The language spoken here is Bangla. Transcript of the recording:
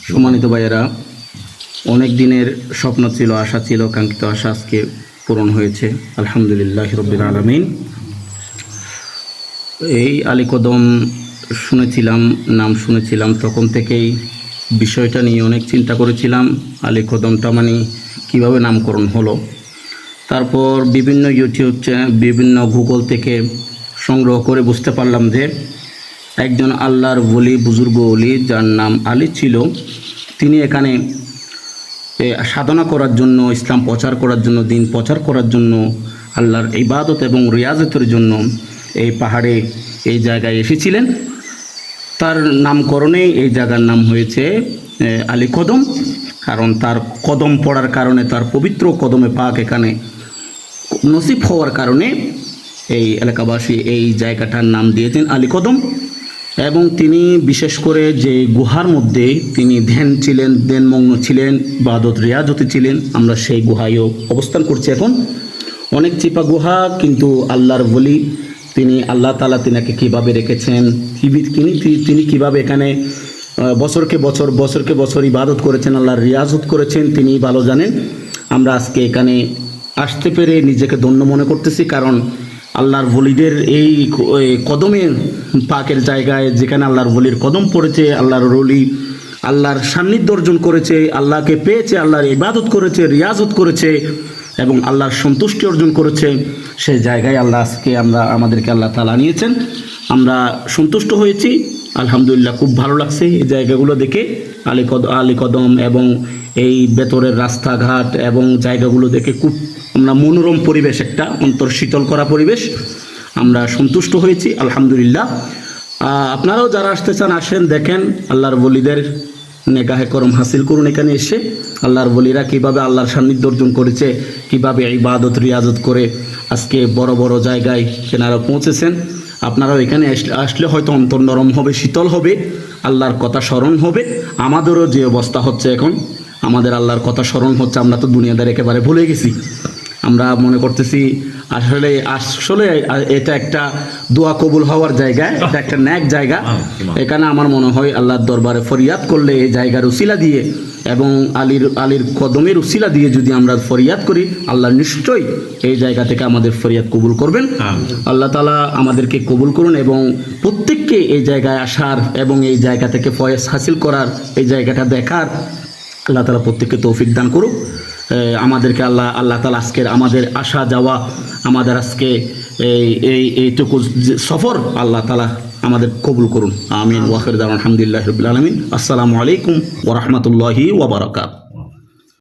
সম্মানিত ভাইয়েরা, অনেক দিনের স্বপ্ন ছিল, আশা ছিল, কাঙ্ক্ষিত আশা আজকে পূরণ হয়েছে আলহামদুলিল্লাহ রাব্বিল আলামিন। এই আলী কদম শুনেছিলাম, নাম শুনেছিলাম, তখন থেকেই বিষয়টা নিয়ে অনেক চিন্তা করেছিলাম। আলী কদমটা মানে কীভাবে নামকরণ হলো। তারপর বিভিন্ন ইউটিউব বিভিন্ন গুগল থেকে সংগ্রহ করে বুঝতে পারলাম যে একজন আল্লাহর ওলি, বুজুর্গ ওলি, যার নাম আলী ছিল, তিনি এখানে সাধনা করার জন্য, ইসলাম প্রচার করার জন্য, দিন প্রচার করার জন্য, আল্লাহর ইবাদত এবং রিয়াজতের জন্য এই পাহাড়ে, এই জায়গায় এসেছিলেন। তার নামকরণে এই জায়গার নাম হয়েছে আলী কদম। কারণ তার কদম পড়ার কারণে, তার পবিত্র কদমে পাক এখানে নসিব হওয়ার কারণে এই এলাকাবাসী এই জায়গাটার নাম দিয়েছেন আলী কদম। এবং তিনি বিশেষ করে যে গুহার মধ্যে তিনি ধ্যান ছিলেন, ধ্যানমগ্ন ছিলেন, ইবাদত রিয়াজতে ছিলেন, আমরা সেই গুহায়ও অবস্থান করছি এখন। অনেক চিপা গুহা, কিন্তু আল্লাহর ওলি তিনি, আল্লাহ তাআলা তিনাকে কীভাবে রেখেছেন, তিনি কীভাবে এখানে বছরকে বছর ইবাদত করেছেন, আল্লাহর রিয়াজত করেছেন, তিনি ভালো জানেন। আমরা আজকে এখানে আসতে পেরে নিজেকে ধন্য মনে করতেছি। কারণ আল্লাহর ওলিদের এই কদমের পাকের জায়গায়, যেখানে আল্লাহর ওলির কদম পড়েছে, আল্লাহর ওলি আল্লাহর সান্নিধ্য অর্জন করেছে, আল্লাহকে পেয়েছে, আল্লাহর ইবাদত করেছে, রিয়াজত করেছে এবং আল্লাহর সন্তুষ্টি অর্জন করেছে, সেই জায়গায় আল্লাহ আজকে আমাদেরকে আল্লাহ তাআলা নিয়েছেন। আমরা সন্তুষ্ট হয়েছি আলহামদুলিল্লাহ। খুব ভালো লাগছে এই জায়গাগুলো দেখে, আলী কদম এবং এই ভেতরের রাস্তাঘাট এবং জায়গাগুলো দেখে খুব আমরা মনোরম পরিবেশ, একটা অন্তর শীতল করা পরিবেশ। আমরা সন্তুষ্ট হয়েছি আলহামদুলিল্লাহ। আপনারাও যারা আসতে চান আসেন, দেখেন আল্লাহর ওলিদের নেগাহে করম হাসিল করুন। এখানে এসে আল্লাহর ওলিরা কীভাবে আল্লাহর সান্নিধ্য অর্জন করেছে, কীভাবে ইবাদত রিয়াজত করে আজকে বড় বড় জায়গায় তেনারা পৌঁছেছেন। আপনারাও এখানে আসলে হয়তো অন্তর নরম হবে, শীতল হবে, আল্লাহর কথা স্মরণ হবে। আমাদেরও যে অবস্থা হচ্ছে এখন, আমাদের আল্লাহর কথা স্মরণ হচ্ছে। আমরা তো দুনিয়াদার একেবারে ভুলে গেছি। আমরা মনে করতেছি আসলে এটা একটা দোয়া কবুল হওয়ার জায়গা, এটা একটা ন্যাক জায়গা। এখানে আমার মনে হয় আল্লাহর দরবারে ফরিয়াদ করলে, এই জায়গার উসিলা দিয়ে এবং আলীর কদমের উসিলা দিয়ে যদি আমরা ফরিয়াদ করি, আল্লাহ নিশ্চয়ই এই জায়গা থেকে আমাদের ফরিয়াদ কবুল করবেন। আল্লাহ তাআলা আমাদেরকে কবুল করুন এবং প্রত্যেককে এই জায়গায় আসার এবং এই জায়গা থেকে ফয়েজ হাসিল করার, এই জায়গাটা দেখার আল্লাহ তাআলা প্রত্যেককে তৌফিক দান করুক। আমাদেরকে আল্লাহ তাআলা আজকের আমাদের আসা যাওয়া, আমাদের আজকে এইটুকু সফর আল্লাহ তাআলা আমাদের কবুল করুন। আমিন। ওয়া আখিরু দাওয়ানা আলহামদুলিল্লাহি রাব্বিল আলামিন। আসসালামু আলাইকুম ওয়া রাহমাতুল্লাহি ওয়া বারাকাতুহু।